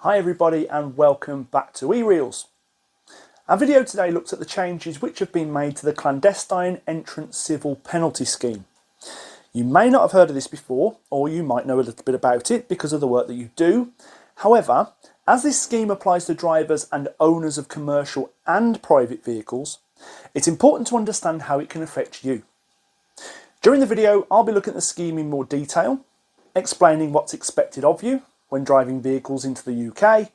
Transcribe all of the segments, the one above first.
Hi everybody and welcome back to eREELs. Our video today looks at the changes which have been made to the Clandestine Entrants Civil Penalty Scheme. You may not have heard of this before, or you might know a little bit about it because of the work that you do. However, as this scheme applies to drivers and owners of commercial and private vehicles, it's important to understand how it can affect you. During the video, I'll be looking at the scheme in more detail, explaining what's expected of you when driving vehicles into the UK,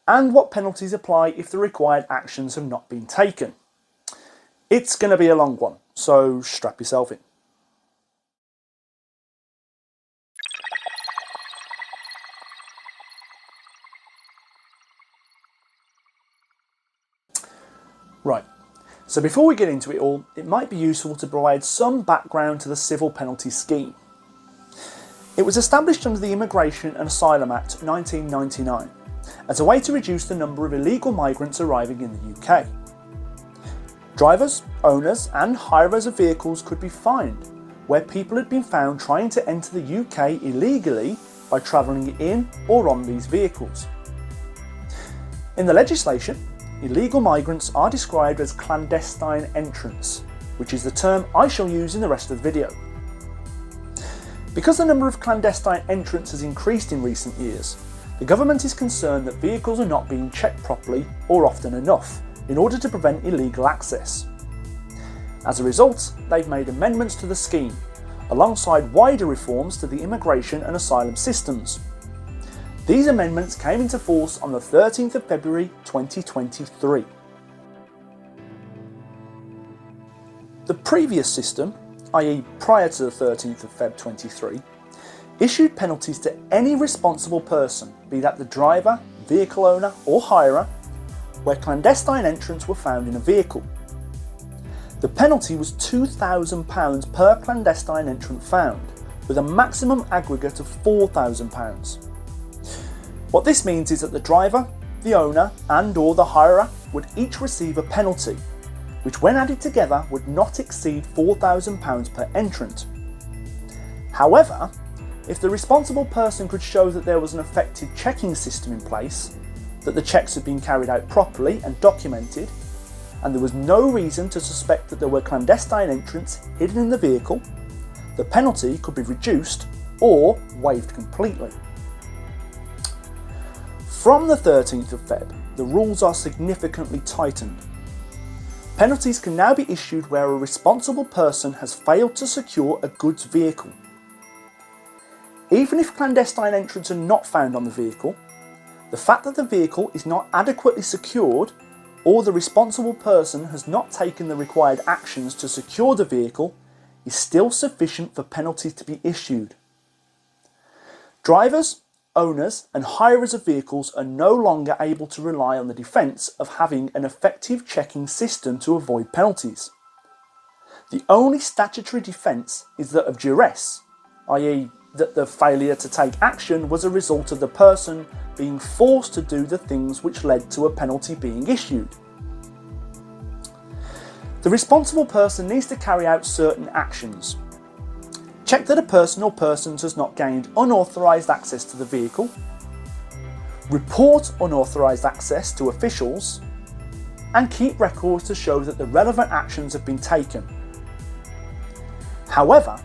and what penalties apply if the required actions have not been taken. It's going to be a long one, so strap yourself in. Right, so before we get into it all, it might be useful to provide some background to the civil penalty scheme. It was established under the Immigration and Asylum Act 1999 as a way to reduce the number of illegal migrants arriving in the UK. Drivers, owners and hirers of vehicles could be fined where people had been found trying to enter the UK illegally by travelling in or on these vehicles. In the legislation, illegal migrants are described as clandestine entrants, which is the term I shall use in the rest of the video. Because the number of clandestine entrants has increased in recent years, the government is concerned that vehicles are not being checked properly or often enough in order to prevent illegal access. As a result, they've made amendments to the scheme, alongside wider reforms to the immigration and asylum systems. These amendments came into force on the 13th of February 2023. The previous system, i.e. prior to the 13th of Feb 23, issued penalties to any responsible person, be that the driver, vehicle owner or hirer, where clandestine entrants were found in a vehicle. The penalty was £2,000 per clandestine entrant found, with a maximum aggregate of £4,000. What this means is that the driver, the owner and or the hirer would each receive a penalty, which when added together would not exceed £4,000 per entrant. However, if the responsible person could show that there was an effective checking system in place, that the checks had been carried out properly and documented, and there was no reason to suspect that there were clandestine entrants hidden in the vehicle, the penalty could be reduced or waived completely. From the 13th of Feb, the rules are significantly tightened. Penalties can now be issued where a responsible person has failed to secure a goods vehicle. Even if clandestine entrants are not found on the vehicle, the fact that the vehicle is not adequately secured or the responsible person has not taken the required actions to secure the vehicle is still sufficient for penalties to be issued. Drivers, owners and hirers of vehicles are no longer able to rely on the defence of having an effective checking system to avoid penalties. The only statutory defence is that of duress, i.e. that the failure to take action was a result of the person being forced to do the things which led to a penalty being issued. The responsible person needs to carry out certain actions. Check that a person or persons has not gained unauthorised access to the vehicle, report unauthorised access to officials, and keep records to show that the relevant actions have been taken. However,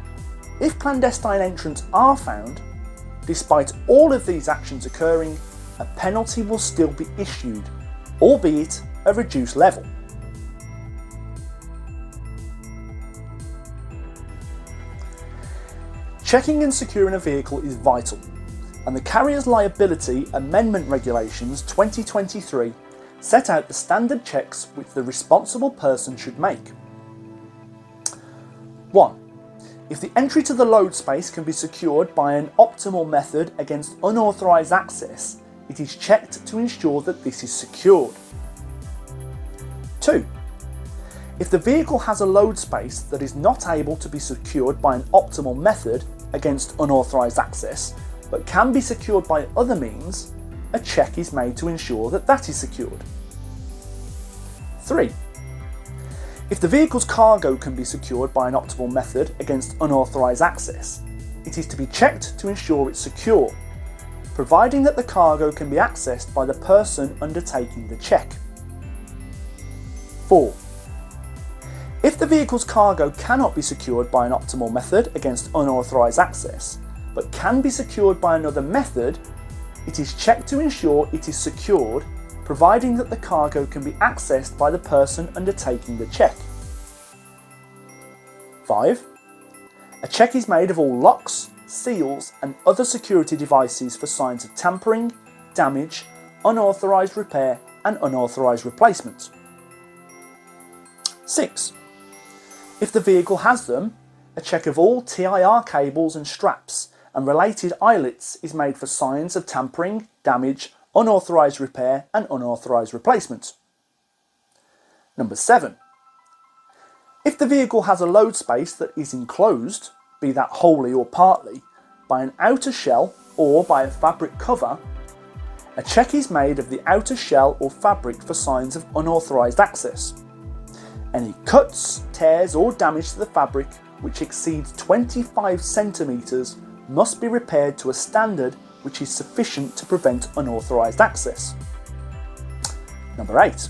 if clandestine entrants are found, despite all of these actions occurring, a penalty will still be issued, albeit a reduced level. Checking and securing a vehicle is vital, and the Carrier's Liability Amendment Regulations 2023 set out the standard checks which the responsible person should make. 1. If the entry to the load space can be secured by an optimal method against unauthorised access, it is checked to ensure that this is secured. 2. If the vehicle has a load space that is not able to be secured by an optimal method against unauthorised access, but can be secured by other means, a check is made to ensure that that is secured. 3. If the vehicle's cargo can be secured by an optimal method against unauthorised access, it is to be checked to ensure it's secure. providing that the cargo can be accessed by the person undertaking the check. 4. If the vehicle's cargo cannot be secured by an optimal method against unauthorised access, but can be secured by another method, it is checked to ensure it is secured, providing that the cargo can be accessed by the person undertaking the check. 5. A check is made of all locks, seals and other security devices for signs of tampering, damage, unauthorised repair and unauthorised replacement. 6. If the vehicle has them, a check of all TIR cables and straps and related eyelets is made for signs of tampering, damage, unauthorised repair and unauthorised replacement. 7. If the vehicle has a load space that is enclosed, be that wholly or partly, by an outer shell or by a fabric cover, a check is made of the outer shell or fabric for signs of unauthorised access. Any cuts, tears or damage to the fabric which exceeds 25 centimetres must be repaired to a standard which is sufficient to prevent unauthorised access. 8.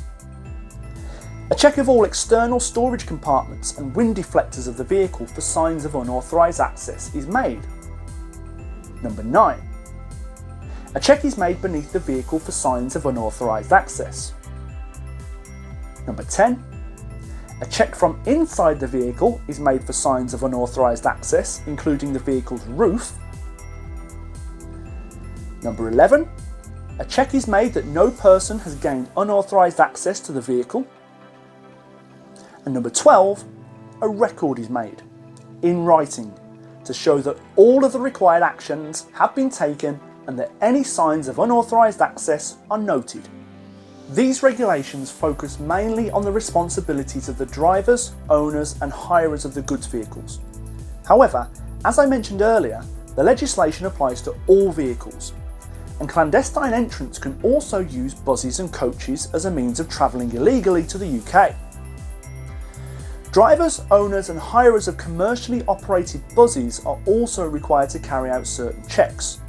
A check of all external storage compartments and wind deflectors of the vehicle for signs of unauthorised access is made. 9. A check is made beneath the vehicle for signs of unauthorised access. 10. A check from inside the vehicle is made for signs of unauthorised access, including the vehicle's roof. 11. A check is made that no person has gained unauthorised access to the vehicle. And 12. A record is made, in writing, to show that all of the required actions have been taken and that any signs of unauthorised access are noted. These regulations focus mainly on the responsibilities of the drivers, owners and hirers of the goods vehicles. However, as I mentioned earlier, the legislation applies to all vehicles, and clandestine entrants can also use buses and coaches as a means of travelling illegally to the UK. Drivers, owners and hirers of commercially operated buses are also required to carry out certain checks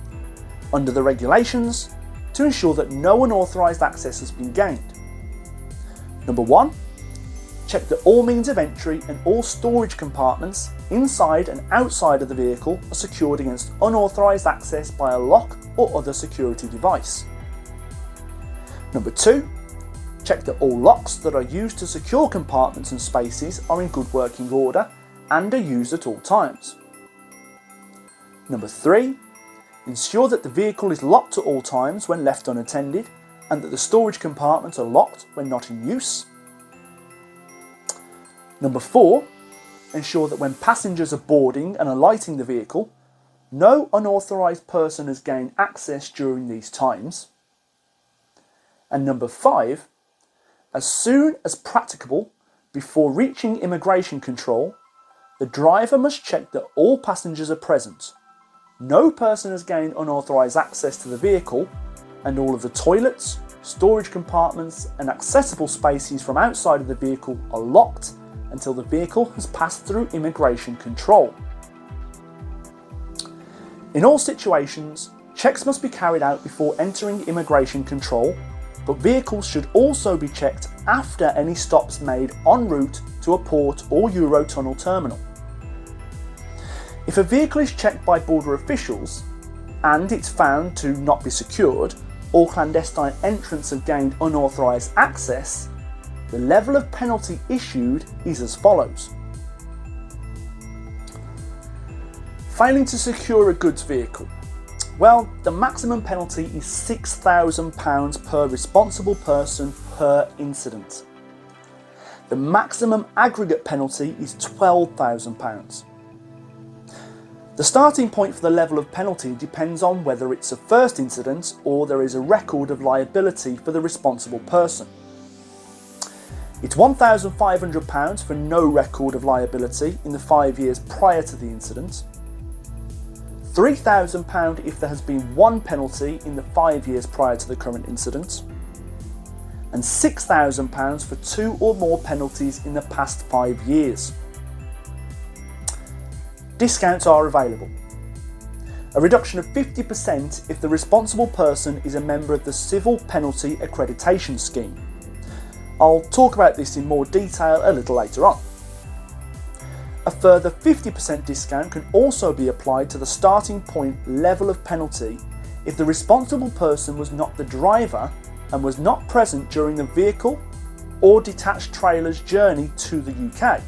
under the regulations to ensure that no unauthorised access has been gained. 1. Check that all means of entry and all storage compartments inside and outside of the vehicle are secured against unauthorised access by a lock or other security device. 2. Check that all locks that are used to secure compartments and spaces are in good working order and are used at all times. 3. Ensure that the vehicle is locked at all times when left unattended and that the storage compartments are locked when not in use. 4. Ensure that when passengers are boarding and alighting the vehicle, no unauthorised person has gained access during these times. And 5. As soon as practicable, before reaching immigration control, the driver must check that all passengers are present. No person has gained unauthorised access to the vehicle and all of the toilets, storage compartments and accessible spaces from outside of the vehicle are locked until the vehicle has passed through immigration control. In all situations, checks must be carried out before entering immigration control, but vehicles should also be checked after any stops made en route to a port or Eurotunnel terminal. If a vehicle is checked by border officials and it's found to not be secured or clandestine entrants have gained unauthorised access, the level of penalty issued is as follows. Failing to secure a goods vehicle. Well, the maximum penalty is £6,000 per responsible person per incident. The maximum aggregate penalty is £12,000. The starting point for the level of penalty depends on whether it's a first incident or there is a record of liability for the responsible person. It's £1,500 for no record of liability in the 5 years prior to the incident, £3,000 if there has been one penalty in the 5 years prior to the current incident, and £6,000 for 2 or more penalties in the past 5 years. Discounts are available. a reduction of 50% if the responsible person is a member of the Civil Penalty Accreditation Scheme. I'll talk about this in more detail a little later on. A further 50% discount can also be applied to the starting point level of penalty if the responsible person was not the driver and was not present during the vehicle or detached trailer's journey to the UK,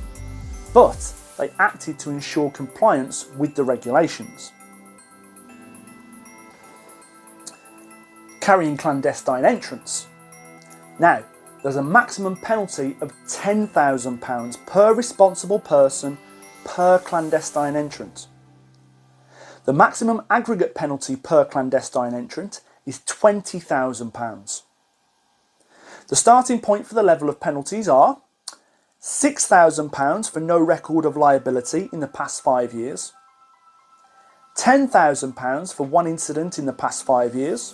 but they acted to ensure compliance with the regulations. Carrying clandestine entrants. Now, there's a maximum penalty of £10,000 per responsible person per clandestine entrant. The maximum aggregate penalty per clandestine entrant is £20,000. The starting point for the level of penalties are £6,000 for no record of liability in the past 5 years, £10,000 for one incident in the past 5 years,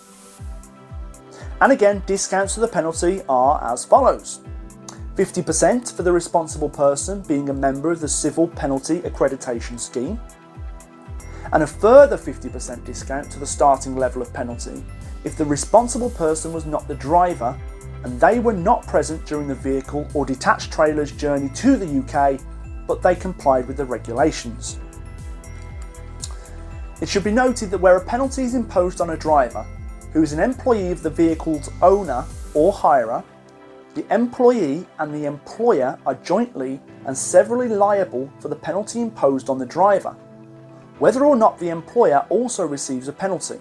and again, discounts to the penalty are as follows: 50% for the responsible person being a member of the Civil Penalty Accreditation Scheme, and a further 50% discount to the starting level of penalty if the responsible person was not the driver and they were not present during the vehicle or detached trailer's journey to the UK, but they complied with the regulations. It should be noted that where a penalty is imposed on a driver who is an employee of the vehicle's owner or hirer, the employee and the employer are jointly and severally liable for the penalty imposed on the driver, whether or not the employer also receives a penalty.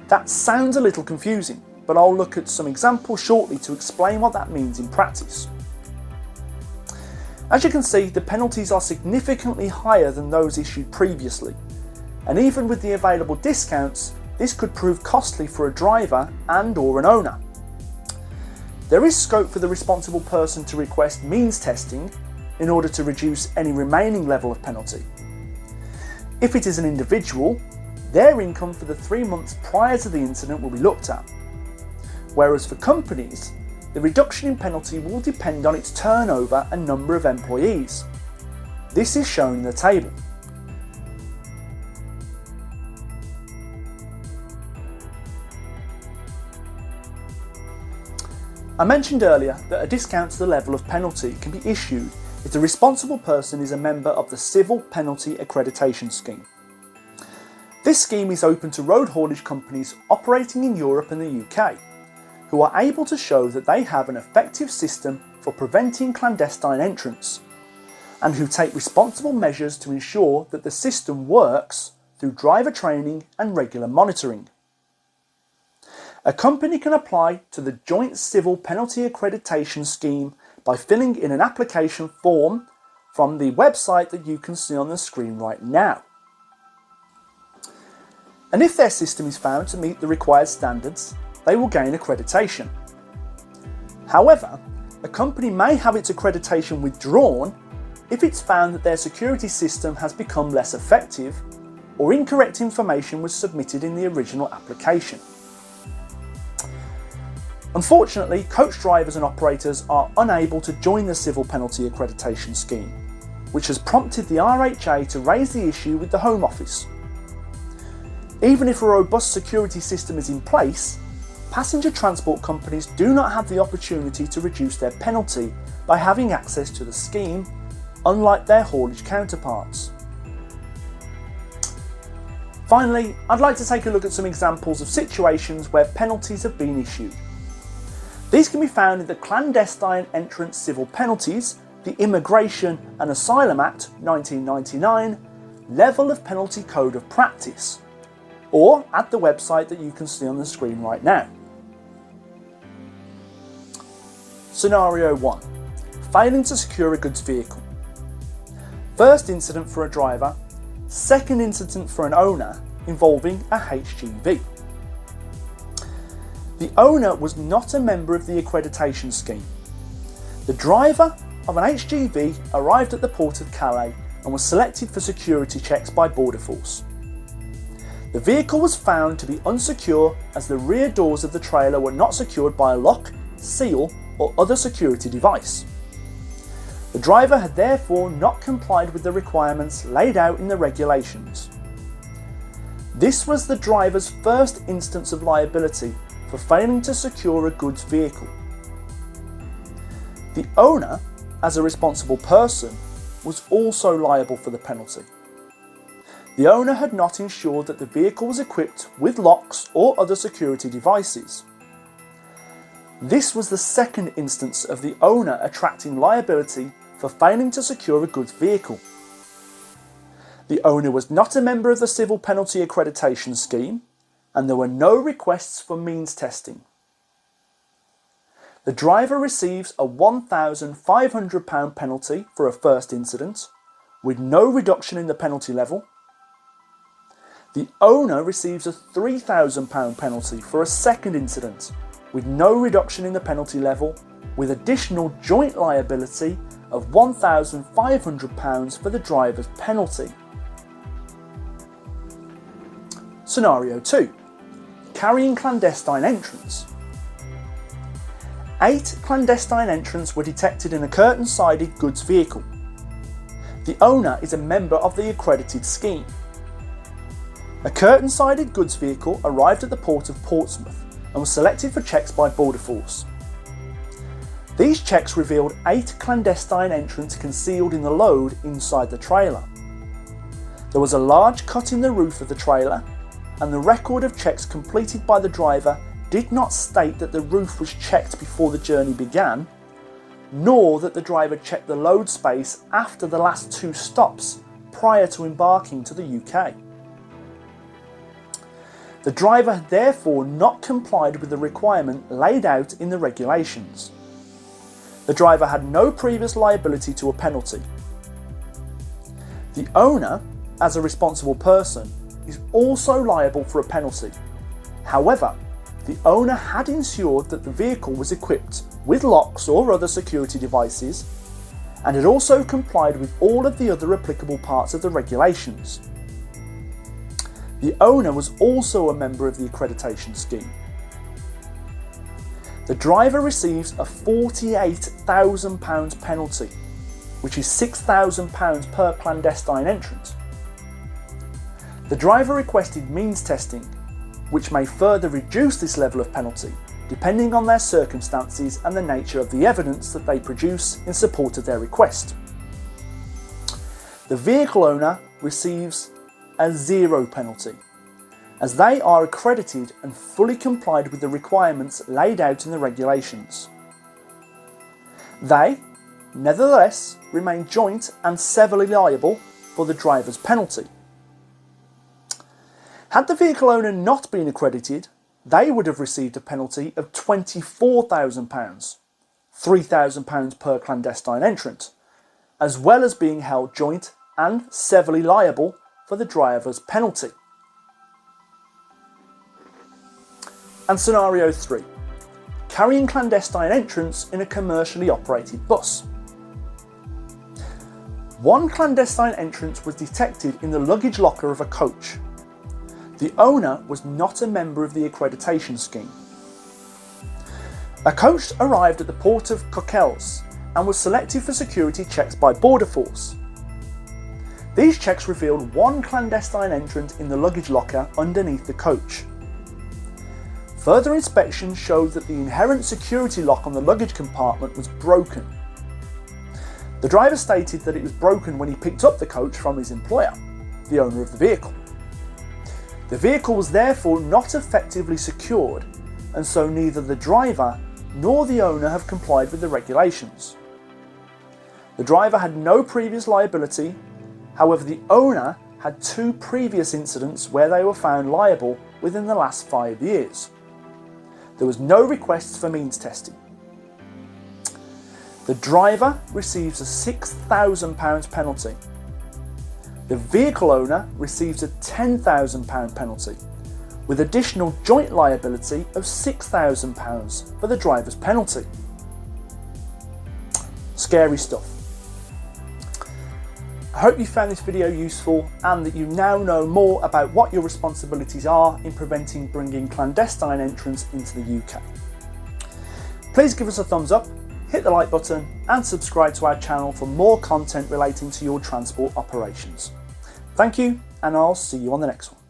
That sounds a little confusing, but I'll look at some examples shortly to explain what that means in practice. As you can see, the penalties are significantly higher than those issued previously, and even with the available discounts, this could prove costly for a driver and/or an owner. There is scope for the responsible person to request means testing in order to reduce any remaining level of penalty. If it is an individual, their income for the 3 months prior to the incident will be looked at, whereas for companies, the reduction in penalty will depend on its turnover and number of employees. This is shown in the table. I mentioned earlier that a discount to the level of penalty can be issued if the responsible person is a member of the Civil Penalty Accreditation Scheme. This scheme is open to road haulage companies operating in Europe and the UK, who are able to show that they have an effective system for preventing clandestine entrants, and who take responsible measures to ensure that the system works through driver training and regular monitoring. A company can apply to the Joint Civil Penalty Accreditation Scheme by filling in an application form from the website that you can see on the screen right now. And if their system is found to meet the required standards, they will gain accreditation. However, a company may have its accreditation withdrawn if it's found that their security system has become less effective or incorrect information was submitted in the original application. Unfortunately, coach drivers and operators are unable to join the Civil Penalty Accreditation Scheme, which has prompted the RHA to raise the issue with the Home Office. Even if a robust security system is in place, passenger transport companies do not have the opportunity to reduce their penalty by having access to the scheme, unlike their haulage counterparts. Finally, I'd like to take a look at some examples of situations where penalties have been issued. These can be found in the Clandestine Entrants Civil Penalties, the Immigration and Asylum Act 1999 Level of Penalty Code of Practice, or at the website that you can see on the screen right now. Scenario 1. Failing to secure a goods vehicle. First incident for a driver, second incident for an owner involving a HGV. The owner was not a member of the accreditation scheme. The driver of an HGV arrived at the port of Calais and was selected for security checks by Border Force. The vehicle was found to be unsecure as the rear doors of the trailer were not secured by a lock, seal or other security device. The driver had therefore not complied with the requirements laid out in the regulations. This was the driver's first instance of liability for failing to secure a goods vehicle. The owner, as a responsible person, was also liable for the penalty. The owner had not ensured that the vehicle was equipped with locks or other security devices. This was the second instance of the owner attracting liability for failing to secure a goods vehicle. The owner was not a member of the civil penalty accreditation scheme, and there were no requests for means testing. The driver receives a £1,500 penalty for a first incident, with no reduction in the penalty level. The owner receives a £3,000 penalty for a second incident, with no reduction in the penalty level, with additional joint liability of £1,500 for the driver's penalty. Scenario 2. Carrying clandestine entrants. 8 clandestine entrants were detected in a curtain-sided goods vehicle. The owner is a member of the accredited scheme. A curtain-sided goods vehicle arrived at the port of Portsmouth and was selected for checks by Border Force. These checks revealed 8 clandestine entrants concealed in the load inside the trailer. There was a large cut in the roof of the trailer, and the record of checks completed by the driver did not state that the roof was checked before the journey began, nor that the driver checked the load space after the last 2 stops prior to embarking to the UK. The driver had therefore not complied with the requirement laid out in the regulations. The driver had no previous liability to a penalty. The owner, as a responsible person, is also liable for a penalty. However, the owner had ensured that the vehicle was equipped with locks or other security devices, and had also complied with all of the other applicable parts of the regulations. The owner was also a member of the accreditation scheme. The driver receives a £48,000 penalty, which is £6,000 per clandestine entrant. The driver requested means testing, which may further reduce this level of penalty, depending on their circumstances and the nature of the evidence that they produce in support of their request. The vehicle owner receives a 0 penalty, as they are accredited and fully complied with the requirements laid out in the regulations. They, nevertheless, remain joint and severally liable for the driver's penalty. Had the vehicle owner not been accredited, they would have received a penalty of £24,000, £3,000 per clandestine entrant, as well as being held joint and severally liable for the driver's penalty. And scenario 3. Carrying clandestine entrants in a commercially operated bus. 1 clandestine entrant was detected in the luggage locker of a coach. The owner was not a member of the accreditation scheme. A coach arrived at the port of Coquelles and was selected for security checks by Border Force. These checks revealed 1 clandestine entrant in the luggage locker underneath the coach. Further inspection showed that the inherent security lock on the luggage compartment was broken. The driver stated that it was broken when he picked up the coach from his employer, the owner of the vehicle. The vehicle was therefore not effectively secured, and so neither the driver nor the owner have complied with the regulations. The driver had no previous liability, however the owner had 2 previous incidents where they were found liable within the last 5 years. There was no requests for means testing. The driver receives a £6,000 penalty. The vehicle owner receives a £10,000 penalty, with additional joint liability of £6,000 for the driver's penalty. Scary stuff. I hope you found this video useful and that you now know more about what your responsibilities are in preventing bringing clandestine entrants into the UK. Please give us a thumbs up, hit the like button and subscribe to our channel for more content relating to your transport operations. Thank you, and I'll see you on the next one.